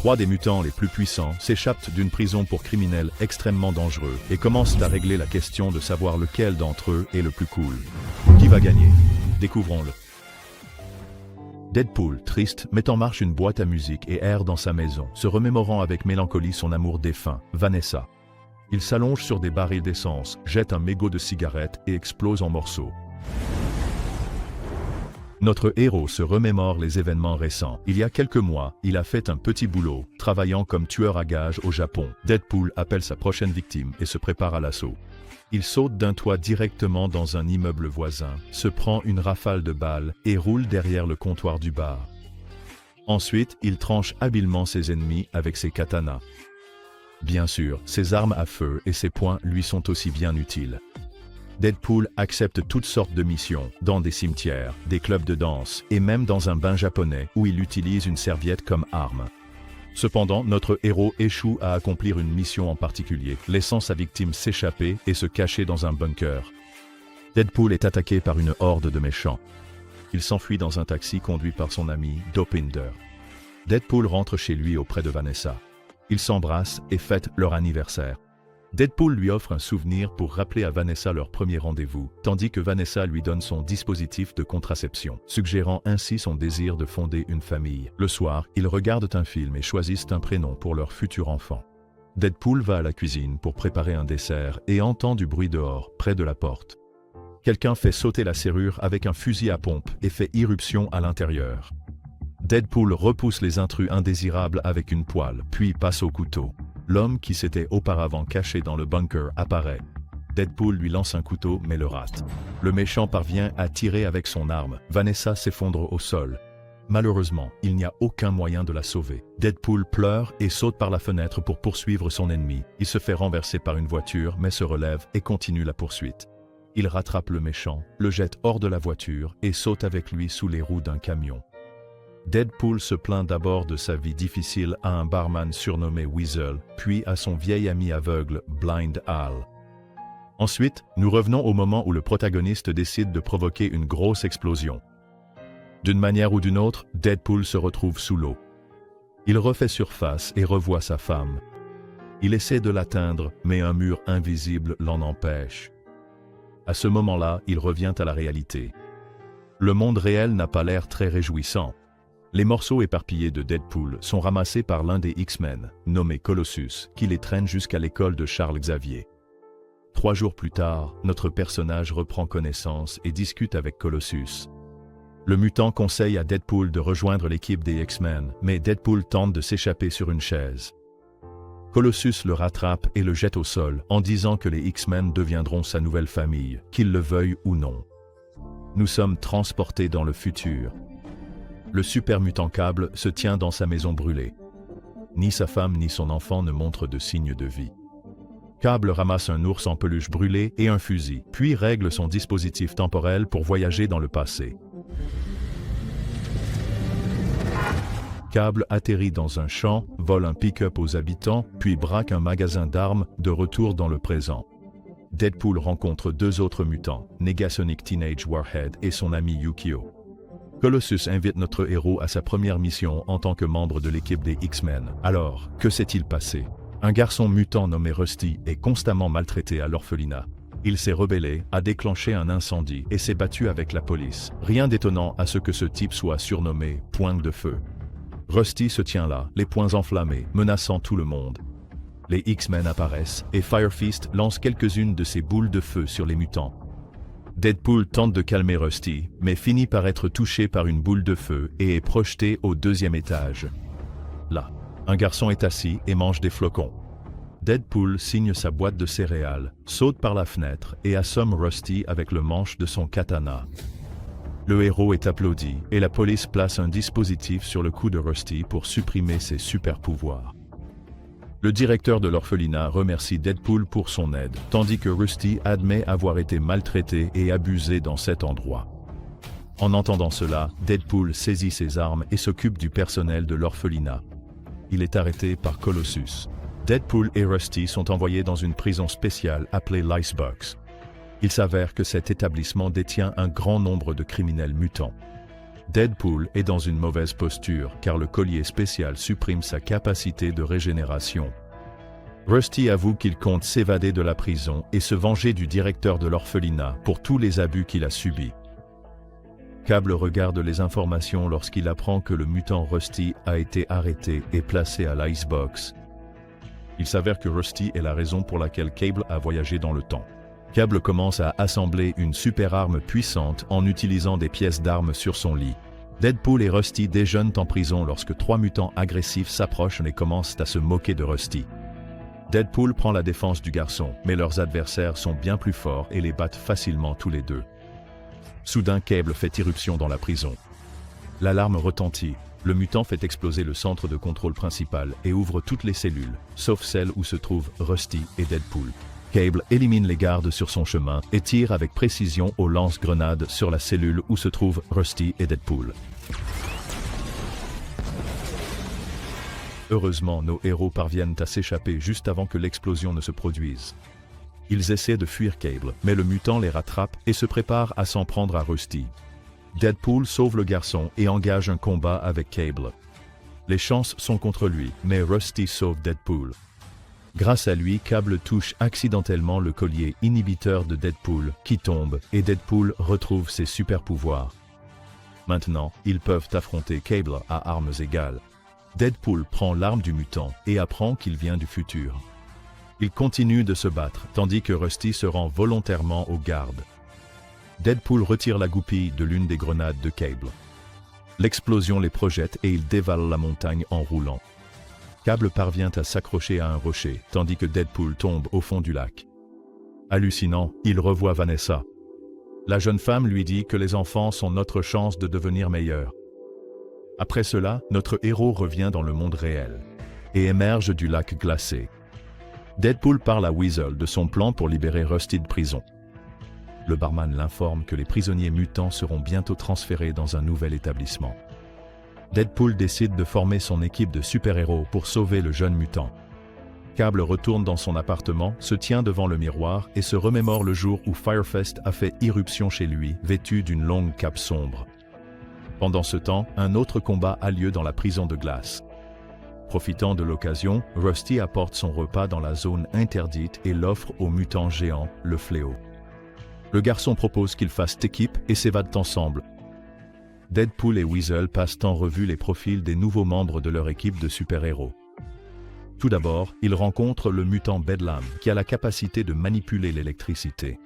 3 des mutants les plus puissants s'échappent d'une prison pour criminels extrêmement dangereux et commencent à régler la question de savoir lequel d'entre eux est le plus cool. Qui va gagner? Découvrons-le. Deadpool, triste, met en marche une boîte à musique et erre dans sa maison, se remémorant avec mélancolie son amour défunt, Vanessa. Il s'allonge sur des barils d'essence, jette un mégot de cigarette et explose en morceaux. Notre héros se remémore les événements récents. Il y a quelques mois, il a fait un petit boulot, travaillant comme tueur à gages au Japon. Deadpool appelle sa prochaine victime et se prépare à l'assaut. Il saute d'un toit directement dans un immeuble voisin, se prend une rafale de balles et roule derrière le comptoir du bar. Ensuite, il tranche habilement ses ennemis avec ses katanas. Bien sûr, ses armes à feu et ses poings lui sont aussi bien utiles. Deadpool accepte toutes sortes de missions, dans des cimetières, des clubs de danse, et même dans un bain japonais où il utilise une serviette comme arme. Cependant, notre héros échoue à accomplir une mission en particulier, laissant sa victime s'échapper et se cacher dans un bunker. Deadpool est attaqué par une horde de méchants. Il s'enfuit dans un taxi conduit par son ami, Dopinder. Deadpool rentre chez lui auprès de Vanessa. Ils s'embrassent et fêtent leur anniversaire. Deadpool lui offre un souvenir pour rappeler à Vanessa leur premier rendez-vous, tandis que Vanessa lui donne son dispositif de contraception, suggérant ainsi son désir de fonder une famille. Le soir, ils regardent un film et choisissent un prénom pour leur futur enfant. Deadpool va à la cuisine pour préparer un dessert et entend du bruit dehors, près de la porte. Quelqu'un fait sauter la serrure avec un fusil à pompe et fait irruption à l'intérieur. Deadpool repousse les intrus indésirables avec une poêle, puis passe au couteau. L'homme qui s'était auparavant caché dans le bunker apparaît. Deadpool lui lance un couteau mais le rate. Le méchant parvient à tirer avec son arme. Vanessa s'effondre au sol. Malheureusement, il n'y a aucun moyen de la sauver. Deadpool pleure et saute par la fenêtre pour poursuivre son ennemi. Il se fait renverser par une voiture mais se relève et continue la poursuite. Il rattrape le méchant, le jette hors de la voiture et saute avec lui sous les roues d'un camion. Deadpool se plaint d'abord de sa vie difficile à un barman surnommé Weasel, puis à son vieil ami aveugle, Blind Al. Ensuite, nous revenons au moment où le protagoniste décide de provoquer une grosse explosion. D'une manière ou d'une autre, Deadpool se retrouve sous l'eau. Il refait surface et revoit sa femme. Il essaie de l'atteindre, mais un mur invisible l'en empêche. À ce moment-là, il revient à la réalité. Le monde réel n'a pas l'air très réjouissant. Les morceaux éparpillés de Deadpool sont ramassés par l'un des X-Men, nommé Colossus, qui les traîne jusqu'à l'école de Charles Xavier. 3 jours plus tard, notre personnage reprend connaissance et discute avec Colossus. Le mutant conseille à Deadpool de rejoindre l'équipe des X-Men, mais Deadpool tente de s'échapper sur une chaise. Colossus le rattrape et le jette au sol, en disant que les X-Men deviendront sa nouvelle famille, qu'ils le veuillent ou non. Nous sommes transportés dans le futur. Le super mutant Cable se tient dans sa maison brûlée. Ni sa femme ni son enfant ne montrent de signes de vie. Cable ramasse un ours en peluche brûlé et un fusil, puis règle son dispositif temporel pour voyager dans le passé. Cable atterrit dans un champ, vole un pick-up aux habitants, puis braque un magasin d'armes de retour dans le présent. Deadpool rencontre 2 autres mutants, Negasonic Teenage Warhead et son ami Yukio. Colossus invite notre héros à sa première mission en tant que membre de l'équipe des X-Men. Alors, que s'est-il passé? Un garçon mutant nommé Rusty est constamment maltraité à l'orphelinat. Il s'est rebellé, a déclenché un incendie et s'est battu avec la police. Rien d'étonnant à ce que ce type soit surnommé « Poing de feu ». Rusty se tient là, les poings enflammés, menaçant tout le monde. Les X-Men apparaissent et Firefist lance quelques-unes de ses boules de feu sur les mutants. Deadpool tente de calmer Rusty, mais finit par être touché par une boule de feu et est projeté au 2e étage. Là, un garçon est assis et mange des flocons. Deadpool signe sa boîte de céréales, saute par la fenêtre et assomme Rusty avec le manche de son katana. Le héros est applaudi et la police place un dispositif sur le cou de Rusty pour supprimer ses super-pouvoirs. Le directeur de l'orphelinat remercie Deadpool pour son aide, tandis que Rusty admet avoir été maltraité et abusé dans cet endroit. En entendant cela, Deadpool saisit ses armes et s'occupe du personnel de l'orphelinat. Il est arrêté par Colossus. Deadpool et Rusty sont envoyés dans une prison spéciale appelée l'Icebox. Il s'avère que cet établissement détient un grand nombre de criminels mutants. Deadpool est dans une mauvaise posture car le collier spécial supprime sa capacité de régénération. Rusty avoue qu'il compte s'évader de la prison et se venger du directeur de l'orphelinat pour tous les abus qu'il a subis. Cable regarde les informations lorsqu'il apprend que le mutant Rusty a été arrêté et placé à l'Icebox. Il s'avère que Rusty est la raison pour laquelle Cable a voyagé dans le temps. Cable commence à assembler une super arme puissante en utilisant des pièces d'armes sur son lit. Deadpool et Rusty déjeunent en prison lorsque 3 mutants agressifs s'approchent et commencent à se moquer de Rusty. Deadpool prend la défense du garçon, mais leurs adversaires sont bien plus forts et les battent facilement tous les deux. Soudain, Cable fait irruption dans la prison. L'alarme retentit. Le mutant fait exploser le centre de contrôle principal et ouvre toutes les cellules, sauf celle où se trouvent Rusty et Deadpool. Cable élimine les gardes sur son chemin et tire avec précision au lance-grenade sur la cellule où se trouvent Rusty et Deadpool. Heureusement, nos héros parviennent à s'échapper juste avant que l'explosion ne se produise. Ils essaient de fuir Cable, mais le mutant les rattrape et se prépare à s'en prendre à Rusty. Deadpool sauve le garçon et engage un combat avec Cable. Les chances sont contre lui, mais Rusty sauve Deadpool. Grâce à lui, Cable touche accidentellement le collier inhibiteur de Deadpool, qui tombe, et Deadpool retrouve ses super pouvoirs. Maintenant, ils peuvent affronter Cable à armes égales. Deadpool prend l'arme du mutant et apprend qu'il vient du futur. Il continue de se battre, tandis que Rusty se rend volontairement aux gardes. Deadpool retire la goupille de l'une des grenades de Cable. L'explosion les projette et ils dévalent la montagne en roulant. Cable parvient à s'accrocher à un rocher, tandis que Deadpool tombe au fond du lac. Hallucinant, il revoit Vanessa. La jeune femme lui dit que les enfants sont notre chance de devenir meilleurs. Après cela, notre héros revient dans le monde réel et émerge du lac glacé. Deadpool parle à Weasel de son plan pour libérer Rusty de prison. Le barman l'informe que les prisonniers mutants seront bientôt transférés dans un nouvel établissement. Deadpool décide de former son équipe de super-héros pour sauver le jeune mutant. Cable retourne dans son appartement, se tient devant le miroir et se remémore le jour où Firefest a fait irruption chez lui, vêtu d'une longue cape sombre. Pendant ce temps, un autre combat a lieu dans la prison de glace. Profitant de l'occasion, Rusty apporte son repas dans la zone interdite et l'offre au mutant géant, le Fléau. Le garçon propose qu'ils fassent équipe et s'évadent ensemble. Deadpool et Weasel passent en revue les profils des nouveaux membres de leur équipe de super-héros. Tout d'abord, ils rencontrent le mutant Bedlam, qui a la capacité de manipuler l'électricité.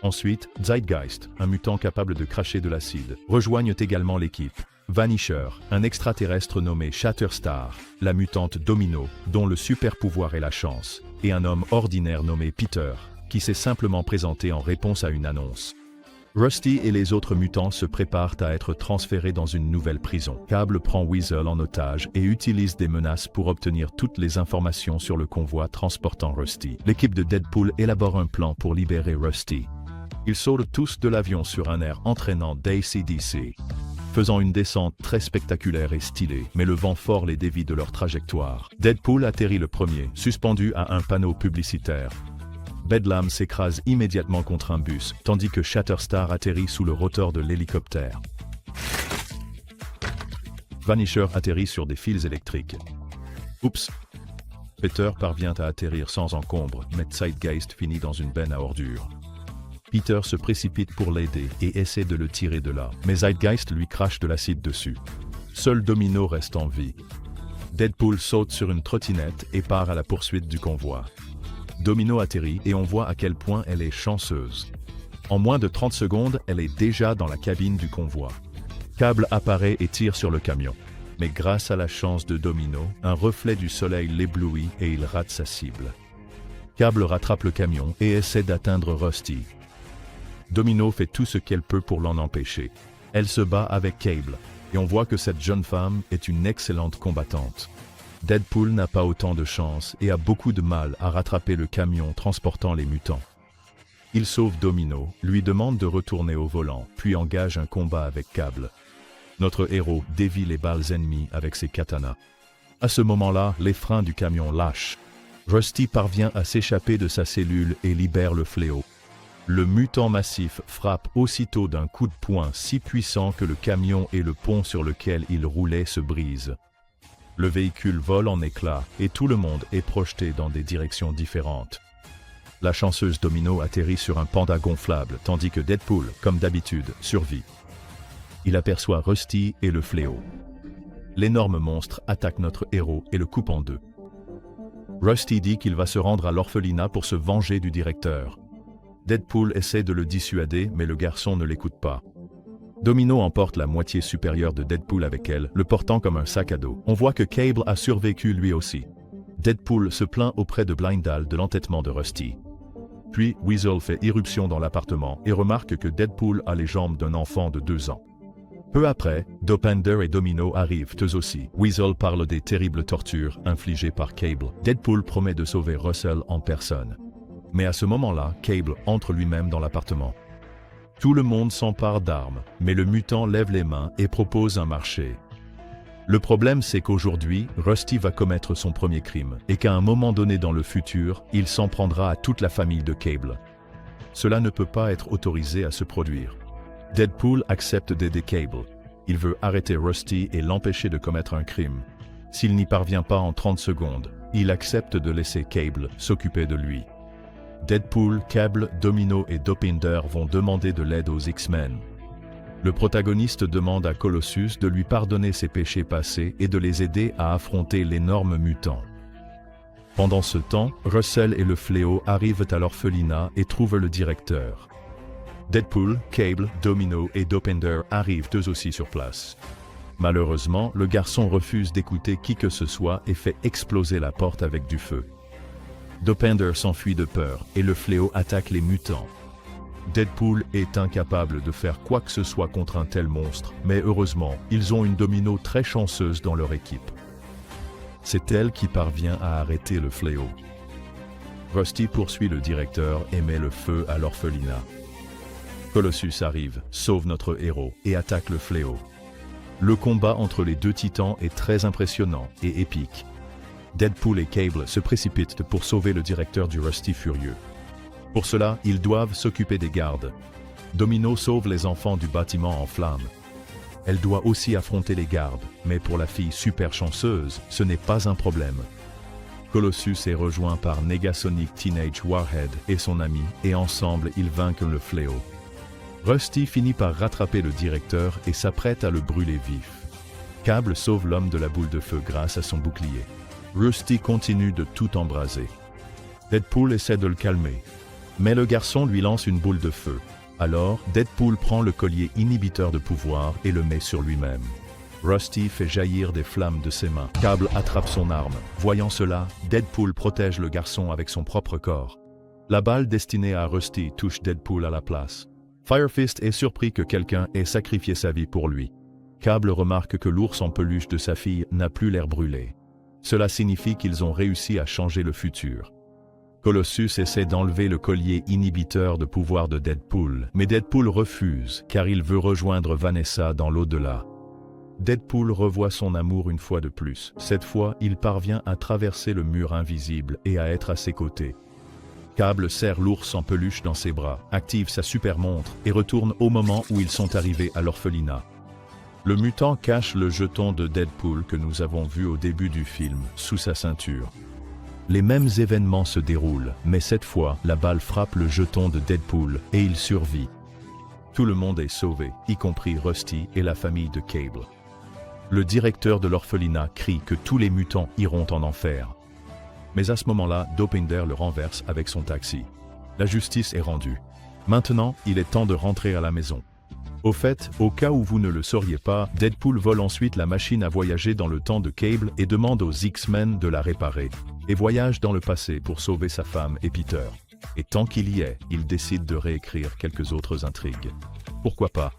Ensuite, Zeitgeist, un mutant capable de cracher de l'acide, rejoignent également l'équipe. Vanisher, un extraterrestre nommé Shatterstar, la mutante Domino, dont le super pouvoir est la chance, et un homme ordinaire nommé Peter, qui s'est simplement présenté en réponse à une annonce. Rusty et les autres mutants se préparent à être transférés dans une nouvelle prison. Cable prend Weasel en otage et utilise des menaces pour obtenir toutes les informations sur le convoi transportant Rusty. L'équipe de Deadpool élabore un plan pour libérer Rusty. Ils sautent tous de l'avion sur un air entraînant d'ACDC, faisant une descente très spectaculaire et stylée, mais le vent fort les dévie de leur trajectoire. Deadpool atterrit le premier, suspendu à un panneau publicitaire. Bedlam s'écrase immédiatement contre un bus, tandis que Shatterstar atterrit sous le rotor de l'hélicoptère. Vanisher atterrit sur des fils électriques. Oups! Peter parvient à atterrir sans encombre, mais Zeitgeist finit dans une benne à ordures. Peter se précipite pour l'aider et essaie de le tirer de là, mais Zeitgeist lui crache de l'acide dessus. Seul Domino reste en vie. Deadpool saute sur une trottinette et part à la poursuite du convoi. Domino atterrit et on voit à quel point elle est chanceuse. En moins de 30 secondes, elle est déjà dans la cabine du convoi. Cable apparaît et tire sur le camion. Mais grâce à la chance de Domino, un reflet du soleil l'éblouit et il rate sa cible. Cable rattrape le camion et essaie d'atteindre Rusty. Domino fait tout ce qu'elle peut pour l'en empêcher. Elle se bat avec Cable, et on voit que cette jeune femme est une excellente combattante. Deadpool n'a pas autant de chance et a beaucoup de mal à rattraper le camion transportant les mutants. Il sauve Domino, lui demande de retourner au volant, puis engage un combat avec Cable. Notre héros dévie les balles ennemies avec ses katanas. À ce moment-là, les freins du camion lâchent. Rusty parvient à s'échapper de sa cellule et libère le Fléau. Le mutant massif frappe aussitôt d'un coup de poing si puissant que le camion et le pont sur lequel il roulait se brisent. Le véhicule vole en éclats et tout le monde est projeté dans des directions différentes. La chanceuse Domino atterrit sur un panda gonflable tandis que Deadpool, comme d'habitude, survit. Il aperçoit Rusty et le fléau. L'énorme monstre attaque notre héros et le coupe en deux. Rusty dit qu'il va se rendre à l'orphelinat pour se venger du directeur. Deadpool essaie de le dissuader, mais le garçon ne l'écoute pas. Domino emporte la moitié supérieure de Deadpool avec elle, le portant comme un sac à dos. On voit que Cable a survécu lui aussi. Deadpool se plaint auprès de Blindal de l'entêtement de Rusty. Puis Weasel fait irruption dans l'appartement et remarque que Deadpool a les jambes d'un enfant de 2 ans. Peu après, Dopinder et Domino arrivent eux aussi. Weasel parle des terribles tortures infligées par Cable. Deadpool promet de sauver Russell en personne. Mais à ce moment-là, Cable entre lui-même dans l'appartement. Tout le monde s'empare d'armes, mais le mutant lève les mains et propose un marché. Le problème, c'est qu'aujourd'hui, Rusty va commettre son premier crime, et qu'à un moment donné dans le futur, il s'en prendra à toute la famille de Cable. Cela ne peut pas être autorisé à se produire. Deadpool accepte d'aider Cable. Il veut arrêter Rusty et l'empêcher de commettre un crime. S'il n'y parvient pas en 30 secondes, il accepte de laisser Cable s'occuper de lui. Deadpool, Cable, Domino et Dopinder vont demander de l'aide aux X-Men. Le protagoniste demande à Colossus de lui pardonner ses péchés passés et de les aider à affronter l'énorme mutant. Pendant ce temps, Russell et le fléau arrivent à l'orphelinat et trouvent le directeur. Deadpool, Cable, Domino et Dopinder arrivent eux aussi sur place. Malheureusement, le garçon refuse d'écouter qui que ce soit et fait exploser la porte avec du feu. Dopinder s'enfuit de peur et le fléau attaque les mutants. Deadpool est incapable de faire quoi que ce soit contre un tel monstre, mais heureusement, ils ont une Domino très chanceuse dans leur équipe. C'est elle qui parvient à arrêter le fléau. Rusty poursuit le directeur et met le feu à l'orphelinat. Colossus arrive, sauve notre héros et attaque le fléau. Le combat entre les deux titans est très impressionnant et épique. Deadpool et Cable se précipitent pour sauver le directeur du Rusty furieux. Pour cela, ils doivent s'occuper des gardes. Domino sauve les enfants du bâtiment en flammes. Elle doit aussi affronter les gardes, mais pour la fille super chanceuse, ce n'est pas un problème. Colossus est rejoint par Negasonic Teenage Warhead et son ami, et ensemble ils vainquent le fléau. Rusty finit par rattraper le directeur et s'apprête à le brûler vif. Cable sauve l'homme de la boule de feu grâce à son bouclier. Rusty continue de tout embraser. Deadpool essaie de le calmer, mais le garçon lui lance une boule de feu. Alors, Deadpool prend le collier inhibiteur de pouvoir et le met sur lui-même. Rusty fait jaillir des flammes de ses mains. Cable attrape son arme. Voyant cela, Deadpool protège le garçon avec son propre corps. La balle destinée à Rusty touche Deadpool à la place. Firefist est surpris que quelqu'un ait sacrifié sa vie pour lui. Cable remarque que l'ours en peluche de sa fille n'a plus l'air brûlé. Cela signifie qu'ils ont réussi à changer le futur. Colossus essaie d'enlever le collier inhibiteur de pouvoir de Deadpool, mais Deadpool refuse car il veut rejoindre Vanessa dans l'au-delà. Deadpool revoit son amour une fois de plus. Cette fois, il parvient à traverser le mur invisible et à être à ses côtés. Cable serre l'ours en peluche dans ses bras, active sa super montre et retourne au moment où ils sont arrivés à l'orphelinat. Le mutant cache le jeton de Deadpool que nous avons vu au début du film, sous sa ceinture. Les mêmes événements se déroulent, mais cette fois, la balle frappe le jeton de Deadpool et il survit. Tout le monde est sauvé, y compris Rusty et la famille de Cable. Le directeur de l'orphelinat crie que tous les mutants iront en enfer. Mais à ce moment-là, Dopinder le renverse avec son taxi. La justice est rendue. Maintenant, il est temps de rentrer à la maison. Au fait, au cas où vous ne le sauriez pas, Deadpool vole ensuite la machine à voyager dans le temps de Cable et demande aux X-Men de la réparer, et voyage dans le passé pour sauver sa femme et Peter. Et tant qu'il y est, il décide de réécrire quelques autres intrigues. Pourquoi pas?